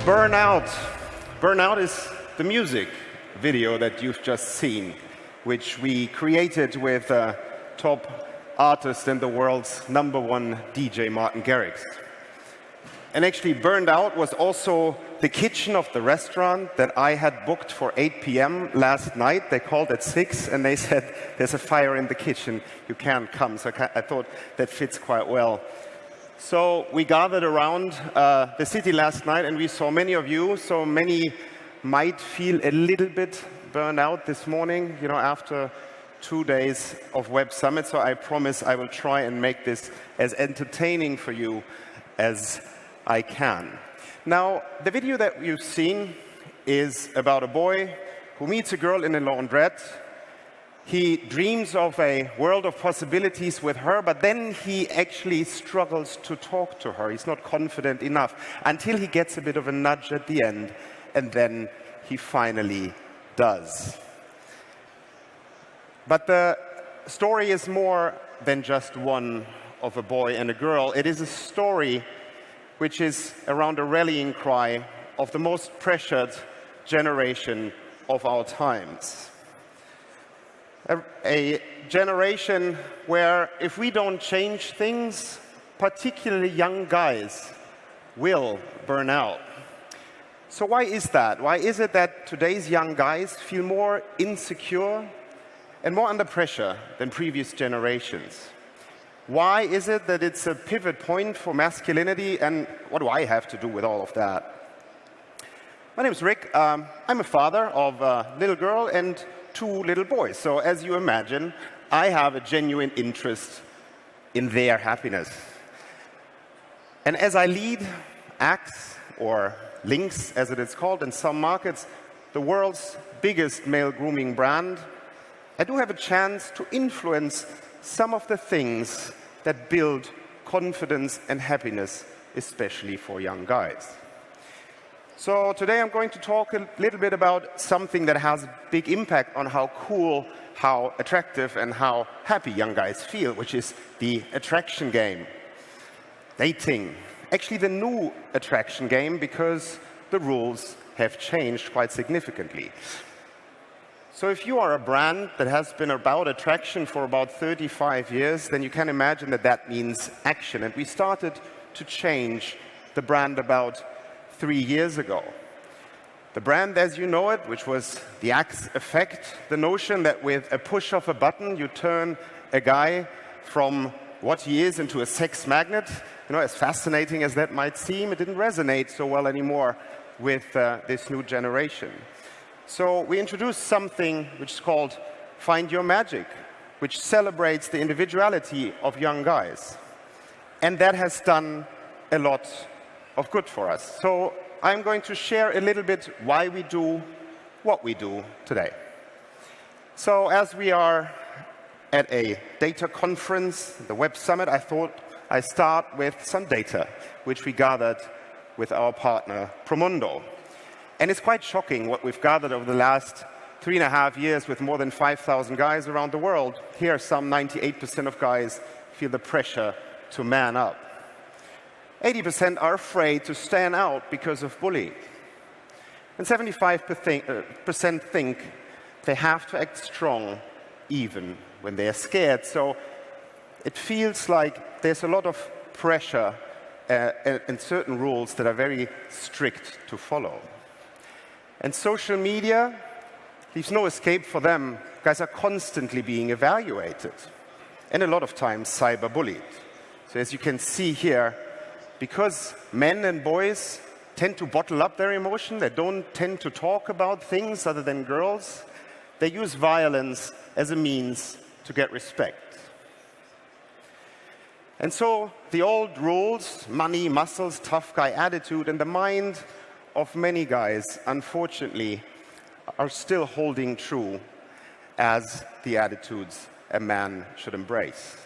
Burnout. Burnout is the music video that you've just seen, which we created with top artist and the world's #1 DJ, Martin Garrix. And actually, Burned Out was also the kitchen of the restaurant that I had booked for 8 p.m. last night. They called at 6, and they said, there's a fire in the kitchen, you can't come. So I thought that fits quite well. So we gathered around the city last night, and we saw many of you. So many might feel a little bit burned out this morning, after 2 days of Web Summit. So I promise I will try and make this as entertaining for you as I can. Now, the video that you've seen is about a boy who meets a girl in a laundrette. He dreams of a world of possibilities with her, but then he actually struggles to talk to her. He's not confident enough until he gets a bit of a nudge at the end, and then he finally does. But the story is more than just one of a boy and a girl. It is a story which is around a rallying cry of the most pressured generation of our times. A generation where if we don't change things, particularly young guys will burn out. So why is that? Why is it that today's young guys feel more insecure and more under pressure than previous generations? Why is it that it's a pivot point for masculinity, and what do I have to do with all of that? My name is Rik. I'm a father of a little girl and 2 little boys. So as you imagine, I have a genuine interest in their happiness. And as I lead Axe, or Lynx as it is called in some markets, the world's biggest male grooming brand, I do have a chance to influence some of the things that build confidence and happiness, especially for young guys. So today I'm going to talk a little bit about something that has a big impact on how cool, how attractive, and how happy young guys feel, which is the attraction game. Dating. Actually, the new attraction game, because the rules have changed quite significantly. So if you are a brand that has been about attraction for about 35 years, then you can imagine that that means action. And we started to change the brand about 3 years ago. The brand as you know it, which was the Axe effect, the notion that with a push of a button you turn a guy from what he is into a sex magnet, as fascinating as that might seem, it didn't resonate so well anymore with this new generation. So we introduced something which is called Find Your Magic, which celebrates the individuality of young guys. And that has done a lot of good for us. So I'm going to share a little bit why we do what we do today. So as we are at a data conference, the Web Summit, I thought I'd start with some data, which we gathered with our partner, Promundo. And it's quite shocking what we've gathered over the last 3.5 years with more than 5,000 guys around the world. Here, some 98% of guys feel the pressure to man up. 80% are afraid to stand out because of bullying. And 75% think they have to act strong even when they are scared. So it feels like there's a lot of pressure and certain rules that are very strict to follow. And social media leaves no escape for them. Guys are constantly being evaluated, and a lot of times cyberbullied. So as you can see here, because men and boys tend to bottle up their emotion, they don't tend to talk about things other than girls, they use violence as a means to get respect. And so the old rules, money, muscles, tough guy attitude, and the mind of many guys, unfortunately, are still holding true as the attitudes a man should embrace.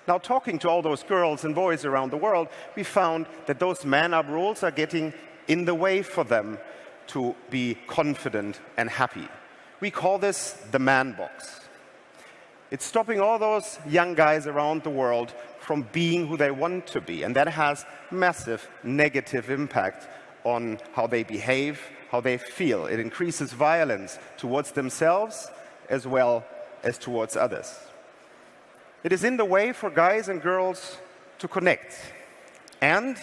Now, talking to all those girls and boys around the world, we found that those man-up rules are getting in the way for them to be confident and happy. We call this the man box. It's stopping all those young guys around the world from being who they want to be. And that has massive negative impact on how they behave, how they feel. It increases violence towards themselves as well as towards others. It is in the way for guys and girls to connect, and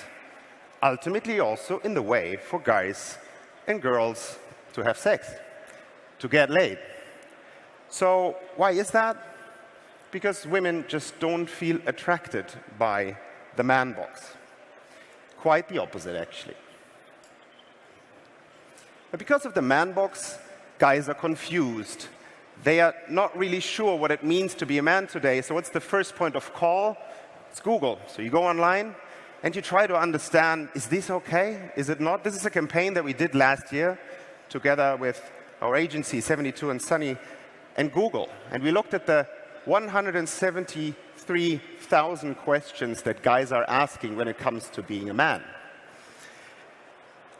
ultimately also in the way for guys and girls to have sex, to get laid. So why is that? Because women just don't feel attracted by the man box. Quite the opposite, actually. But because of the man box, guys are confused. They are not really sure what it means to be a man today. So what's the first point of call? It's Google. So you go online and you try to understand, is this okay? Is it not? This is a campaign that we did last year together with our agency, 72 and Sunny, and Google. And we looked at the 173,000 questions that guys are asking when it comes to being a man.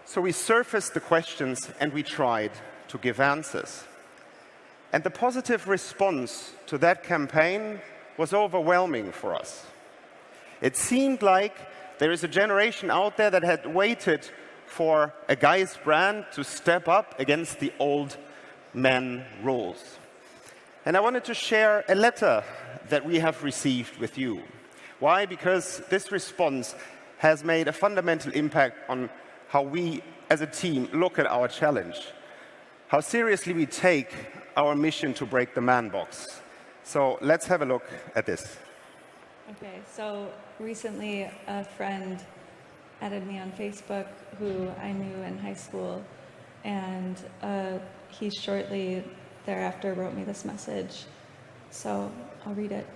So we surfaced the questions and we tried to give answers. And the positive response to that campaign was overwhelming for us. It seemed like there is a generation out there that had waited for a guy's brand to step up against the old men rules. And I wanted to share a letter that we have received with you. Why? Because this response has made a fundamental impact on how we as a team look at our challenge, how seriously we take our mission to break the man box. So let's have a look at this. Okay, so recently a friend added me on Facebook who I knew in high school, and he shortly thereafter wrote me this message. So I'll read it.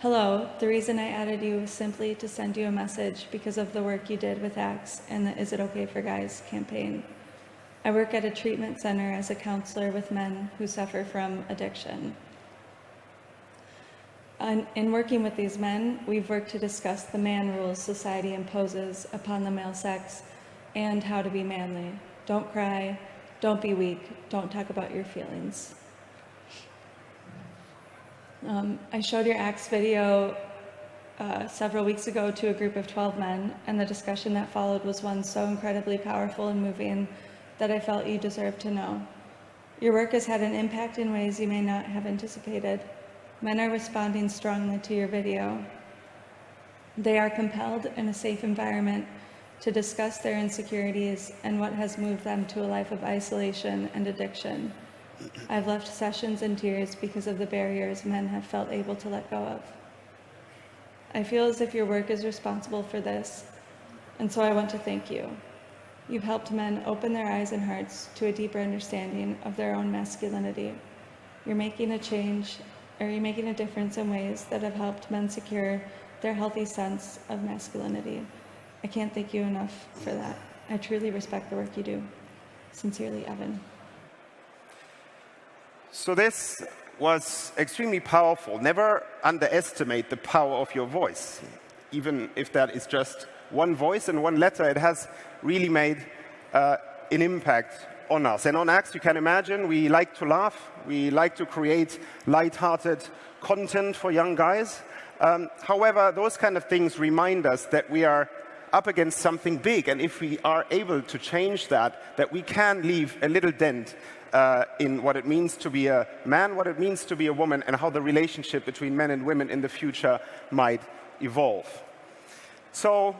Hello, the reason I added you was simply to send you a message because of the work you did with ACTS and the Is It Okay for Guys campaign. I work at a treatment center as a counselor with men who suffer from addiction. In working with these men, we've worked to discuss the man rules society imposes upon the male sex and how to be manly. Don't cry, don't be weak, don't talk about your feelings. I showed your ACTS video several weeks ago to a group of 12 men, and the discussion that followed was one so incredibly powerful and moving that I felt you deserved to know. Your work has had an impact in ways you may not have anticipated. Men are responding strongly to your video. They are compelled in a safe environment to discuss their insecurities and what has moved them to a life of isolation and addiction. I've left sessions in tears because of the barriers men have felt able to let go of. I feel as if your work is responsible for this, and so I want to thank you. You've helped men open their eyes and hearts to a deeper understanding of their own masculinity. You're making a difference in ways that have helped men secure their healthy sense of masculinity. I can't thank you enough for that. I truly respect the work you do. Sincerely, Evan. So this was extremely powerful. Never underestimate the power of your voice. Even if that is just one voice and one letter, it has really made an impact on us. And on ACTS, you can imagine, we like to laugh. We like to create light-hearted content for young guys. However, those kind of things remind us that we are up against something big. And if we are able to change that, that we can leave a little dent in what it means to be a man, what it means to be a woman, and how the relationship between men and women in the future might evolve. So,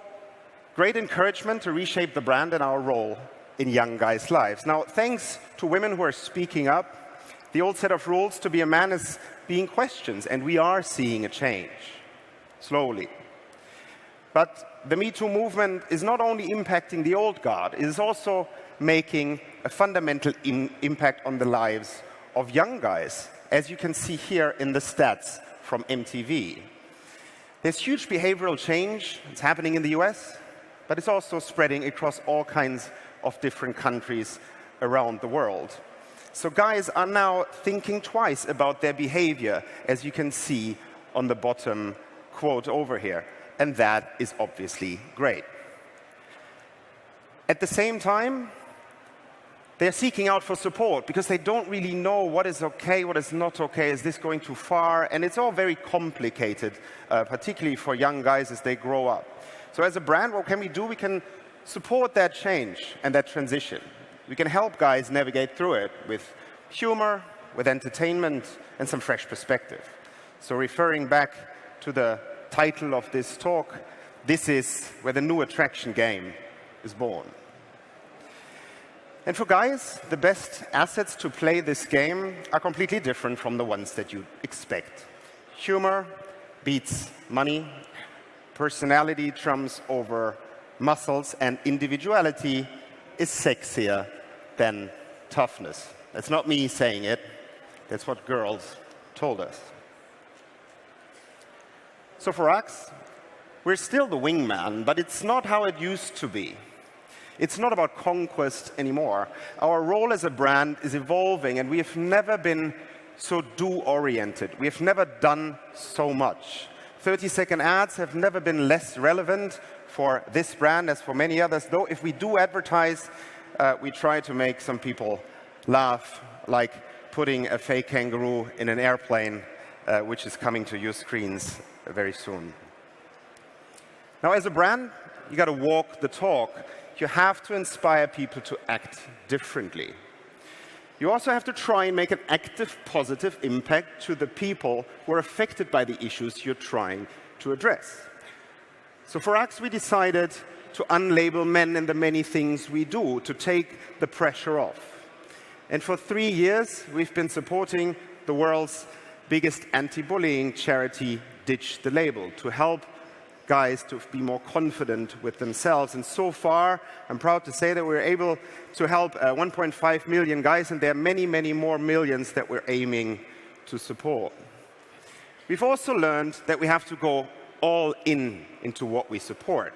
great encouragement to reshape the brand and our role in young guys' lives. Now, thanks to women who are speaking up, the old set of rules to be a man is being questioned, and we are seeing a change, slowly. But the Me Too movement is not only impacting the old guard, it is also making a fundamental impact on the lives of young guys, as you can see here in the stats from MTV. There's huge behavioral change. It's happening in the US, but it's also spreading across all kinds of different countries around the world. So guys are now thinking twice about their behavior, as you can see on the bottom quote over here. And that is obviously great. At the same time, they're seeking out for support because they don't really know what is okay, what is not okay, is this going too far? And it's all very complicated, particularly for young guys as they grow up. So as a brand, what can we do? We can support that change and that transition. We can help guys navigate through it with humor, with entertainment, and some fresh perspective. So referring back to the title of this talk, this is where the new attraction game is born. And for guys, the best assets to play this game are completely different from the ones that you expect. Humor beats money, personality trumps over muscles, and individuality is sexier than toughness. That's not me saying it. That's what girls told us. So for us, we're still the wingman, but it's not how it used to be. It's not about conquest anymore. Our role as a brand is evolving, and we have never been so do-oriented. We have never done so much. 30-second ads have never been less relevant for this brand as for many others, though if we do advertise, we try to make some people laugh, like putting a fake kangaroo in an airplane, which is coming to your screens very soon. Now, as a brand, you got to walk the talk. You have to inspire people to act differently. You also have to try and make an active, positive impact to the people who are affected by the issues you're trying to address. So for us, we decided to unlabel men and the many things we do to take the pressure off. And for 3 years, we've been supporting the world's biggest anti-bullying charity, Ditch the Label, to help guys to be more confident with themselves. And so far, I'm proud to say that we're able to help 1.5 million guys, and there are many, many more millions that we're aiming to support. We've also learned that we have to go all into what we support.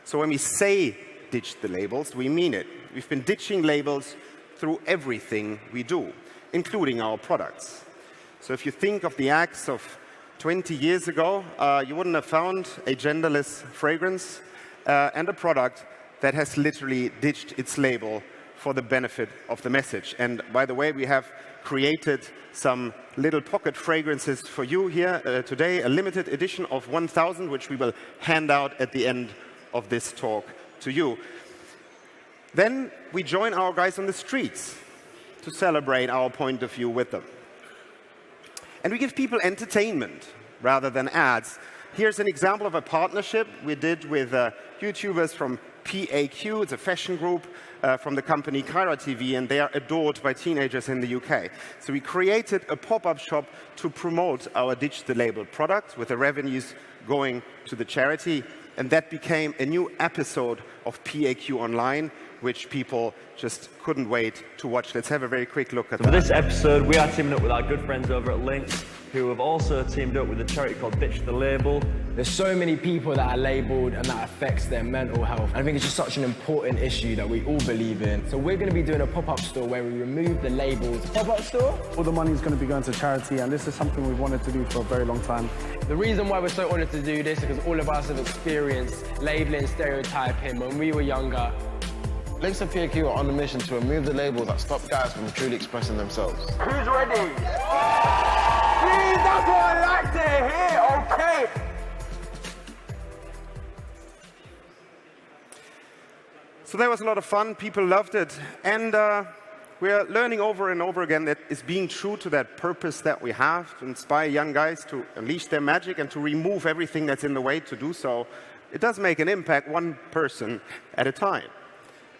So when we say ditch the labels, we mean it. We've been ditching labels through everything we do, including our products. So if you think of the acts of 20 years ago, you wouldn't have found a genderless fragrance and a product that has literally ditched its label for the benefit of the message. And by the way, we have created some little pocket fragrances for you here today, a limited edition of 1,000, which we will hand out at the end of this talk to you. Then we join our guys on the streets to celebrate our point of view with them. And we give people entertainment rather than ads. Here's an example of a partnership we did with YouTubers from PAQ. It's a fashion group from the company Kyra TV, and they are adored by teenagers in the UK. So we created a pop-up shop to promote our Ditch the Label product, with the revenues going to the charity. And that became a new episode of PAQ Online, which people just couldn't wait to watch. Let's have a very quick look at that. For this episode, we are teaming up with our good friends over at Lynx, who have also teamed up with a charity called Ditch the Label. There's so many people that are labelled and that affects their mental health. I think it's just such an important issue that we all believe in. So we're going to be doing a pop-up store where we remove the labels. Pop-up store? All the money is going to be going to charity, and this is something we've wanted to do for a very long time. The reason why we're so honoured to do this is because all of us have experienced labelling, stereotyping when we were younger. Lynx and PAQ are on a mission to remove the labels that stop guys from truly expressing themselves. Who's ready? Please, that's what I like to hear, okay? So that was a lot of fun. People loved it. And we're learning over and over again that it's being true to that purpose that we have, to inspire young guys to unleash their magic and to remove everything that's in the way to do so. It does make an impact, one person at a time.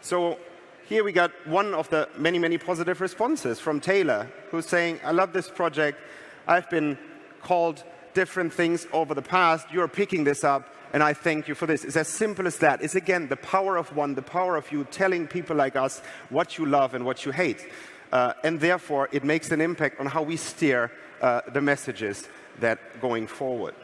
So here we got one of the many, many positive responses from Taylor, who's saying, I love this project. I've been called different things over the past. You're picking this up, and I thank you for this. It's as simple as that. It's, again, the power of one, the power of you telling people like us what you love and what you hate. And therefore, it makes an impact on how we steer the messages that going forward.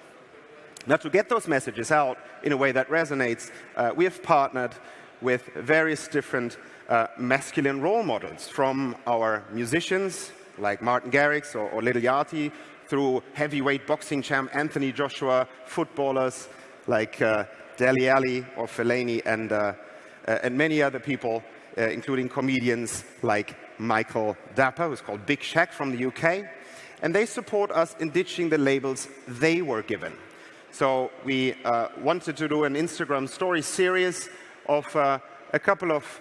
Now, to get those messages out in a way that resonates, we have partnered with various different masculine role models, from our musicians, like Martin Garrix or Lil Yachty, through heavyweight boxing champ Anthony Joshua, footballers like Dele Alli or Fellaini, and many other people including comedians like Michael Dapper, who's called Big Shaq from the UK. And they support us in ditching the labels they were given. So we wanted to do an Instagram story series of a couple of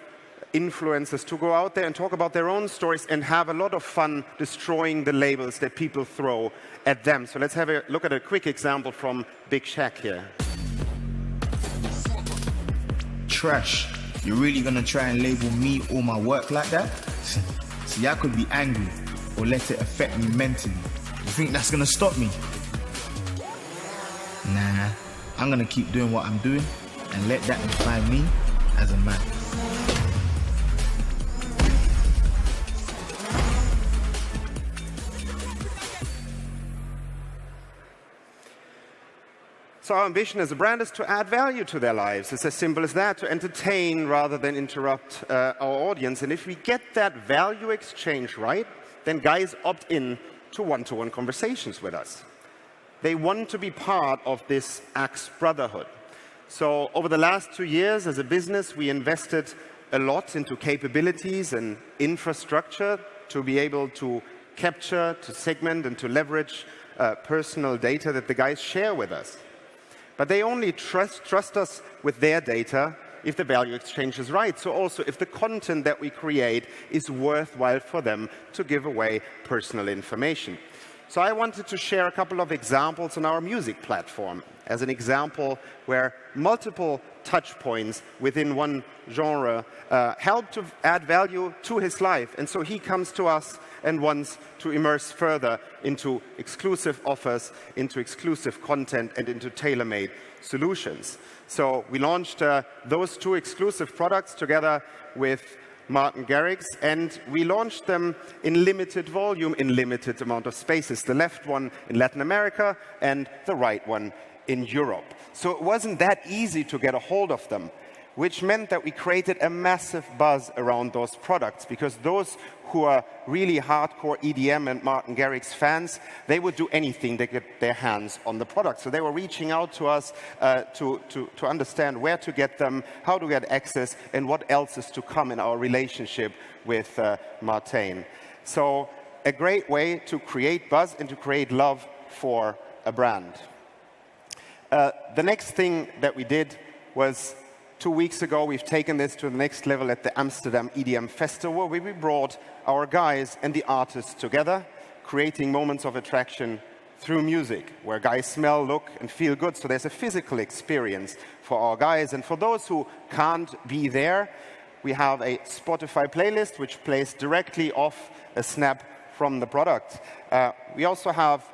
influencers to go out there and talk about their own stories and have a lot of fun destroying the labels that people throw at them. So let's have a look at a quick example from Big Shaq here. Trash. You're really gonna try and label me or my work like that? See, I could be angry or let it affect me mentally. You think that's gonna stop me? Nah, I'm gonna keep doing what I'm doing and let that define me as a man. So our ambition as a brand is to add value to their lives. It's as simple as that, to entertain rather than interrupt our audience. And if we get that value exchange right, then guys opt in to one-to-one conversations with us. They want to be part of this Axe brotherhood. So over the last 2 years as a business, we invested a lot into capabilities and infrastructure to be able to capture, to segment, and to leverage personal data that the guys share with us. But they only trust us with their data if the value exchange is right. So also if the content that we create is worthwhile for them to give away personal information. So I wanted to share a couple of examples on our music platform as an example where multiple touch points within one genre help to add value to his life. And so he comes to us and wants to immerse further into exclusive offers, into exclusive content, and into tailor-made solutions. So we launched those 2 exclusive products together with Martin Garrix, and we launched them in limited volume, in limited amount of spaces. The left one in Latin America and the right one in Europe. So it wasn't that easy to get a hold of them, which meant that we created a massive buzz around those products, because those who are really hardcore EDM and Martin Garrix fans, they would do anything to get their hands on the product. So they were reaching out to us to understand where to get them, how to get access, and what else is to come in our relationship with Martin. So a great way to create buzz and to create love for a brand. The next thing that we did was 2 weeks ago, we've taken this to the next level at the Amsterdam EDM Festival, where we brought our guys and the artists together, creating moments of attraction through music, where guys smell, look, and feel good. So there's a physical experience for our guys. And for those who can't be there, we have a Spotify playlist, which plays directly off a snap from the product. We also have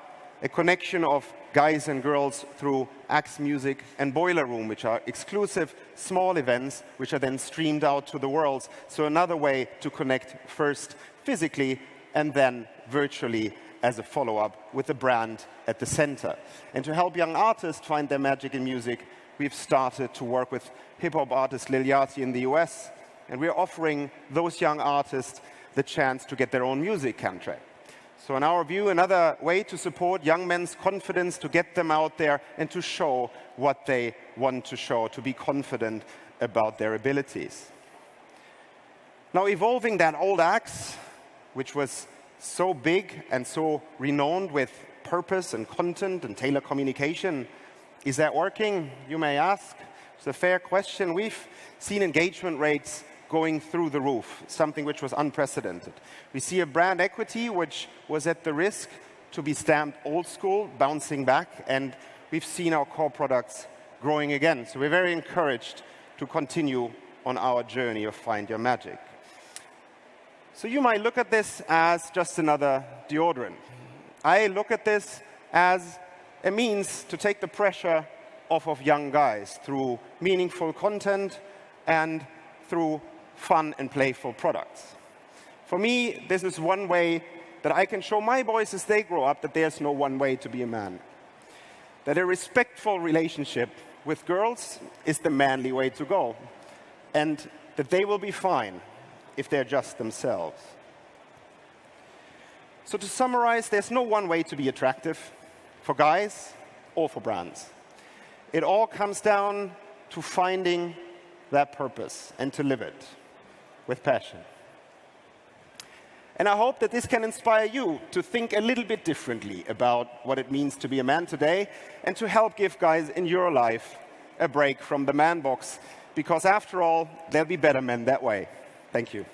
a connection of guys and girls through Axe Music and Boiler Room, which are exclusive small events, which are then streamed out to the world. So another way to connect first physically and then virtually as a follow-up with the brand at the center. And to help young artists find their magic in music, we've started to work with hip-hop artist Lil Yachty in the US, and we're offering those young artists the chance to get their own music contract. So in our view, another way to support young men's confidence, to get them out there and to show what they want to show, to be confident about their abilities. Now, evolving that old Axe, which was so big and so renowned with purpose and content and tailored communication, is that working, you may ask? It's a fair question. We've seen engagement rates going through the roof, something which was unprecedented. We see a brand equity which was at the risk to be stamped old school, bouncing back, and we've seen our core products growing again. So we're very encouraged to continue on our journey of Find Your Magic. So you might look at this as just another deodorant. I look at this as a means to take the pressure off of young guys through meaningful content and through fun and playful products. For me, this is one way that I can show my boys as they grow up that there's no one way to be a man. That a respectful relationship with girls is the manly way to go. And that they will be fine if they're just themselves. So to summarize, there's no one way to be attractive for guys or for brands. It all comes down to finding that purpose and to live it. with passion. And I hope that this can inspire you to think a little bit differently about what it means to be a man today, and to help give guys in your life a break from the man box, because after all, they'll be better men that way. Thank you.